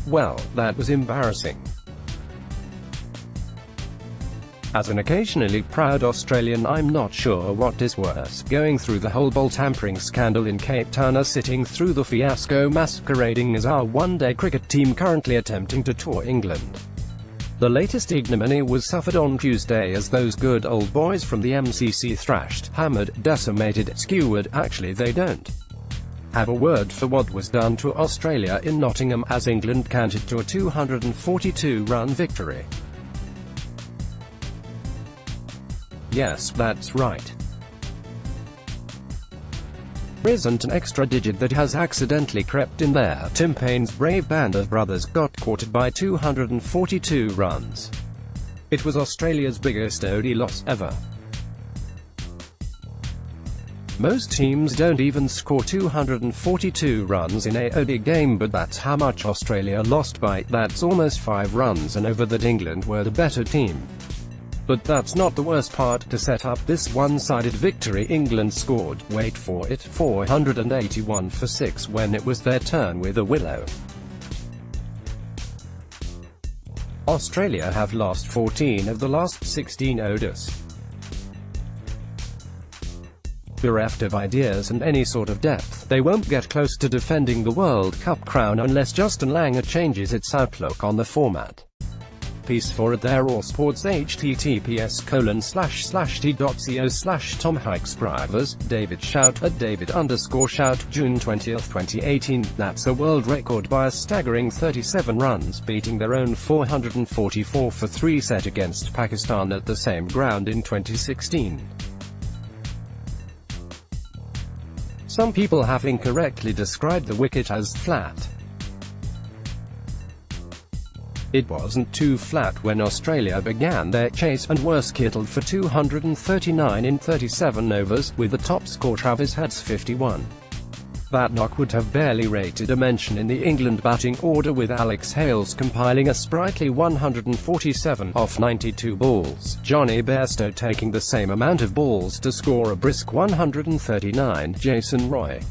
Well, that was embarrassing. As an occasionally proud Australian, I'm not sure what is worse, going through the whole ball tampering scandal in Cape Town or sitting through the fiasco masquerading as our one-day cricket team currently attempting to tour England. The latest ignominy was suffered on Tuesday as those good old boys from the MCC thrashed, hammered, decimated, skewered, actually they don't have a word for what was done to Australia in Nottingham, as England cantered to a 242-run victory. Yes, that's right. There isn't an extra digit that has accidentally crept in there. Tim Paine's brave band of brothers got quartered by 242 runs. It was Australia's biggest ODI loss ever. Most teams don't even score 242 runs in a ODI game, but that's how much Australia lost by. That's almost 5 runs and over that England were the better team. But that's not the worst part. To set up this one-sided victory, England scored, wait for it, 481 for 6 when it was their turn with a willow. Australia have lost 14 of the last 16 ODIs. Bereft of ideas and any sort of depth, they won't get close to defending the World Cup crown unless Justin Langer changes its outlook on the format. Piece for it there, all sports, https://t.co/Tom Hikes Privers, David Shout at David_Shout, June 20, 2018. That's a world record by a staggering 37 runs, beating their own 444 for 3 set against Pakistan at the same ground in 2016. Some people have incorrectly described the wicket as flat. It wasn't too flat when Australia began their chase, and were skittled for 239 in 37 overs, with the top score Travis Head's 51. That knock would have barely rated a mention in the England batting order, with Alex Hales compiling a sprightly 147 off 92 balls, Johnny Bairstow taking the same amount of balls to score a brisk 139, Jason Roy,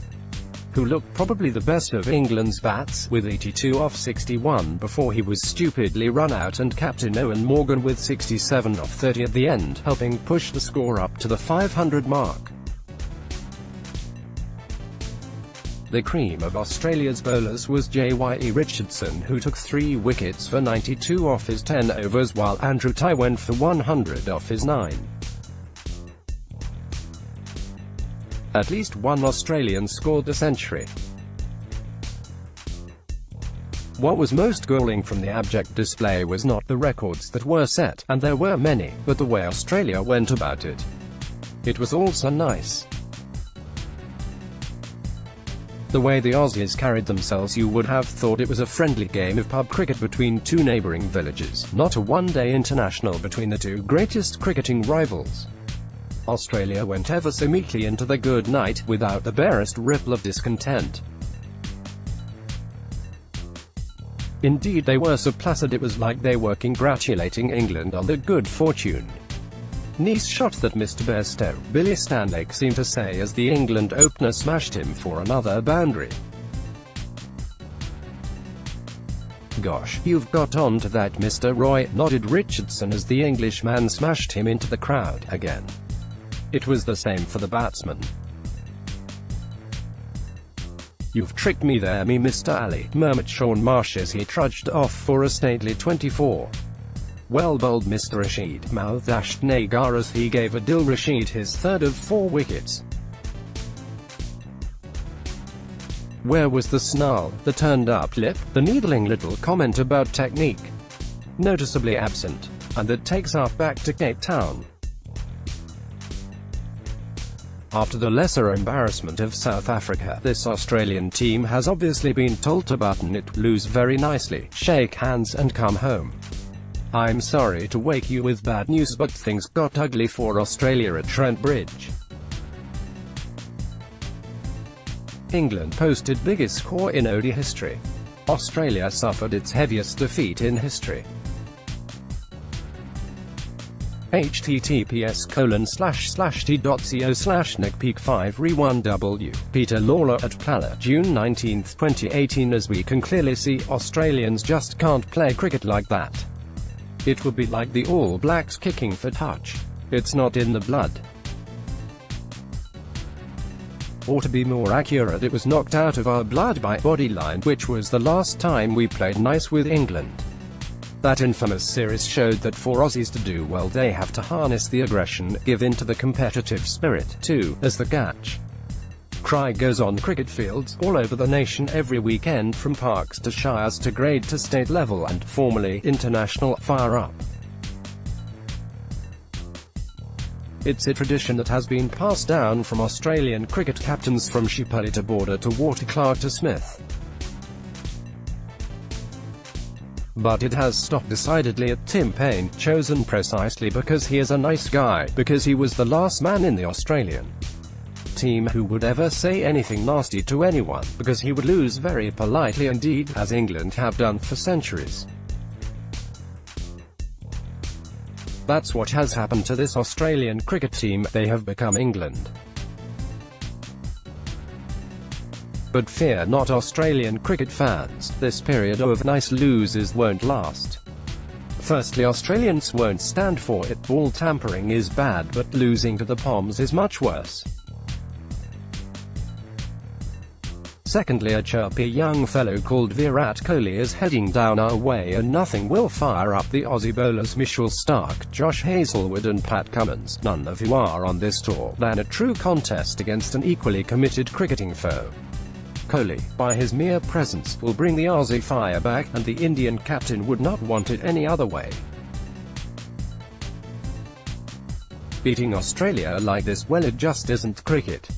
who looked probably the best of England's bats, with 82 off 61 before he was stupidly run out, and captain Owen Morgan with 67 off 30 at the end, helping push the score up to the 500 mark. The cream of Australia's bowlers was J.Y.E. Richardson, who took 3 wickets for 92 off his 10 overs, while Andrew Tye went for 100 off his 9. At least one Australian scored a century. What was most galling from the abject display was not the records that were set, and there were many, but the way Australia went about it. It was also nice. The way the Aussies carried themselves, you would have thought it was a friendly game of pub cricket between two neighbouring villages, not a one-day international between the two greatest cricketing rivals. Australia went ever so meekly into the good night, without the barest ripple of discontent. Indeed, they were so placid it was like they were congratulating England on their good fortune. Nice shot that Mr. Bairstow, Billy Stanlake seemed to say as the England opener smashed him for another boundary. Gosh, you've got on to that, Mr. Roy, nodded Richardson as the Englishman smashed him into the crowd again. It was the same for the batsman. You've tricked me there, me Mr. Ali, murmured Shaun Marsh as he trudged off for a stately 24. Well bowled, Mr. Rashid, mouthed Ashton Agar as he gave Adil Rashid his third of 4 wickets. Where was the snarl, the turned-up lip, the needling little comment about technique? Noticeably absent. And that takes us back to Cape Town. After the lesser embarrassment of South Africa, this Australian team has obviously been told to button it, lose very nicely, shake hands and come home. I'm sorry to wake you with bad news, but things got ugly for Australia at Trent Bridge. England posted biggest score in ODI history. Australia suffered its heaviest defeat in history. https://t.co/NICPeak5re1w. Peter Lawler at Plala, June 19, 2018. As we can clearly see, Australians just can't play cricket like that. It would be like the All Blacks kicking for touch. It's not in the blood. Or to be more accurate, it was knocked out of our blood by Bodyline, which was the last time we played nice with England. That infamous series showed that for Aussies to do well they have to harness the aggression, give in to the competitive spirit, too, as the catch cry goes on cricket fields all over the nation every weekend, from parks to shires to grade to state level and, formally, international, fire up. It's a tradition that has been passed down from Australian cricket captains from Shipperley to Border to Water, Clark to Smith. But it has stopped decidedly at Tim Paine, chosen precisely because he is a nice guy, because he was the last man in the Australian team who would ever say anything nasty to anyone, because he would lose very politely indeed, as England have done for centuries. That's what has happened to this Australian cricket team, they have become England. But fear not, Australian cricket fans, this period of nice losers won't last. Firstly, Australians won't stand for it. Ball tampering is bad, but losing to the Poms is much worse. Secondly, a chirpy young fellow called Virat Kohli is heading down our way, and nothing will fire up the Aussie bowlers Mitchell Starc, Josh Hazlewood and Pat Cummins, none of who are on this tour, than a true contest against an equally committed cricketing foe. Kohli, by his mere presence, will bring the Aussie fire back, and the Indian captain would not want it any other way. Beating Australia like this, well, it just isn't cricket.